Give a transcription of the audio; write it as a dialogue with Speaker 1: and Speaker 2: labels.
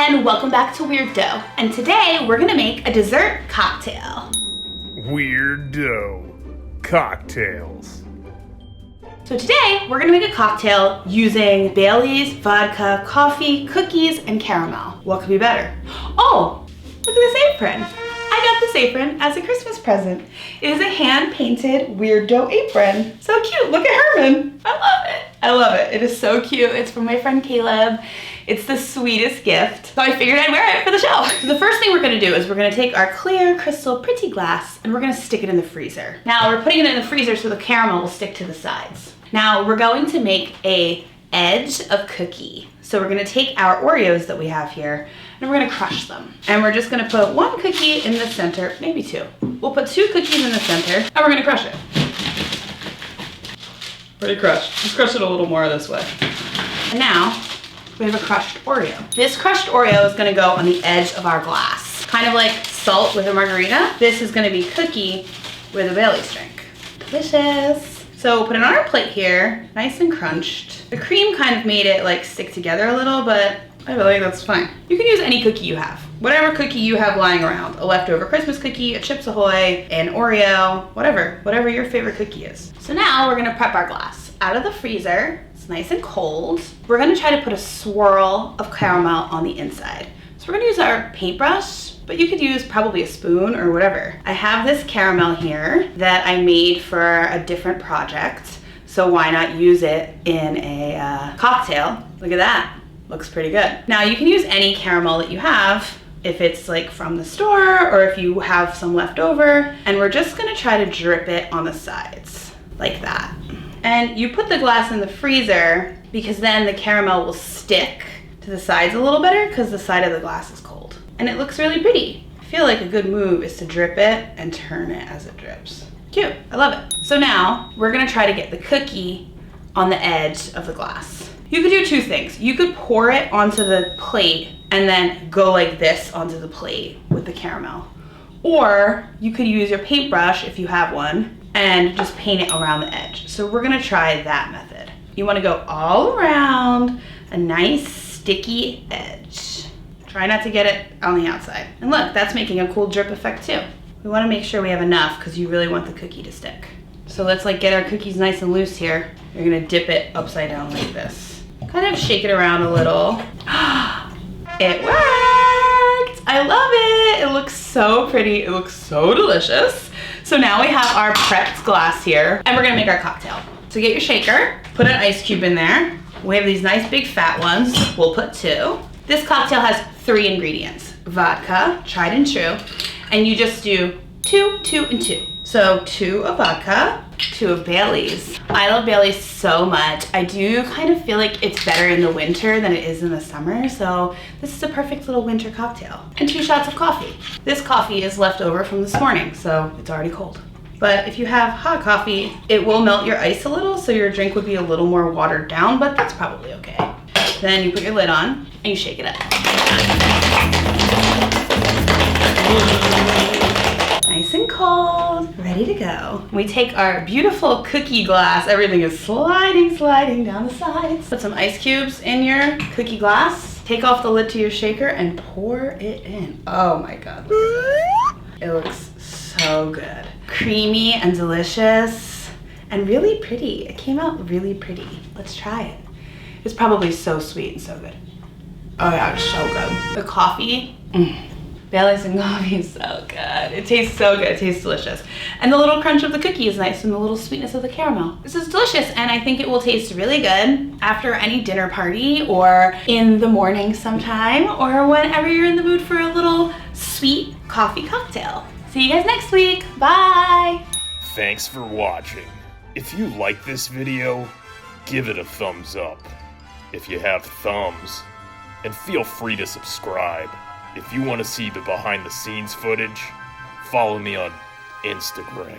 Speaker 1: and welcome back to Weird Dough. And today we're gonna make a dessert cocktail.
Speaker 2: Weird Dough cocktails.
Speaker 1: So today we're gonna make a cocktail using Bailey's, vodka, coffee, cookies, and caramel. What could be better? Oh, look at this apron. I got this apron as a Christmas present. It is a hand-painted Weird Dough apron. So cute, look at Herman. I love it. I love it. It is so cute. It's from my friend Caleb. It's the sweetest gift. So I figured I'd wear it for the show. So the first thing we're gonna do is we're gonna take our clear, crystal, pretty glass and we're gonna stick it in the freezer. Now we're putting it in the freezer so the caramel will stick to the sides. Now we're going to make a edge of cookie. So we're gonna take our Oreos that we have here and we're gonna crush them. And we're just gonna put one cookie in the center, maybe two. We'll put two cookies in the center and we're gonna crush it. Pretty crushed. Let's crush it a little more this way. And now, we have a crushed Oreo. This crushed Oreo is gonna go on the edge of our glass. Kind of like salt with a margarita. This is gonna be cookie with a Bailey's drink. Delicious. So we'll put it on our plate here, nice and crunched. The cream kind of made it like stick together a little, but I feel like that's fine. You can use any cookie you have. Whatever cookie you have lying around. A leftover Christmas cookie, a Chips Ahoy, an Oreo, whatever your favorite cookie is. So now we're gonna prep our glass. Out of the freezer, it's nice and cold. We're gonna try to put a swirl of caramel on the inside. So we're gonna use our paintbrush, but you could use probably a spoon or whatever. I have this caramel here that I made for a different project. So why not use it in a cocktail? Look at that, looks pretty good. Now you can use any caramel that you have, if it's like from the store or if you have some left over. And we're just gonna try to drip it on the sides, like that. And you put the glass in the freezer because then the caramel will stick to the sides a little better because the side of the glass is cold. And it looks really pretty. I feel like a good move is to drip it and turn it as it drips. Cute, I love it. So now we're gonna try to get the cookie on the edge of the glass. You could do two things. You could pour it onto the plate and then go like this onto the plate with the caramel. Or you could use your paintbrush if you have one and just paint it around the edge. So we're gonna try that method. You wanna go all around a nice sticky edge. Try not to get it on the outside. And look, that's making a cool drip effect too. We wanna make sure we have enough because you really want the cookie to stick. So let's like get our cookies nice and loose here. You're gonna dip it upside down like this. Kind of shake it around a little. It worked! I love it! It looks so pretty. It looks so delicious. So now we have our prepped glass here and we're gonna make our cocktail. So get your shaker, put an ice cube in there. We have these nice big fat ones. We'll put two. This cocktail has 3 ingredients. Vodka, tried and true, and you just do 2, 2, and 2. So 2 of vodka, 2 of Bailey's. I love Bailey's so much. I do kind of feel like it's better in the winter than it is in the summer, so this is a perfect little winter cocktail. And 2 shots of coffee. This coffee is left over from this morning, so it's already cold. But if you have hot coffee, it will melt your ice a little, so your drink would be a little more watered down, but that's probably okay. Then you put your lid on and you shake it up. Nice and cold, ready to go. We take our beautiful cookie glass. Everything is sliding down the sides. Put some ice cubes in your cookie glass. Take off the lid to your shaker and pour it in. Oh my God, look at that. It looks so good. Creamy and delicious and really pretty. It came out really pretty. Let's try it. It's probably so sweet and so good. Oh yeah, it's so good. The coffee, Bailey's and coffee is so good. It tastes so good, it tastes delicious. And the little crunch of the cookie is nice and the little sweetness of the caramel. This is delicious and I think it will taste really good after any dinner party or in the morning sometime or whenever you're in the mood for a little sweet coffee cocktail. See you guys next week, bye!
Speaker 2: Thanks for watching. If you like this video, give it a thumbs up. If you have thumbs, and feel free to subscribe. If you want to see the behind the scenes footage, follow me on Instagram.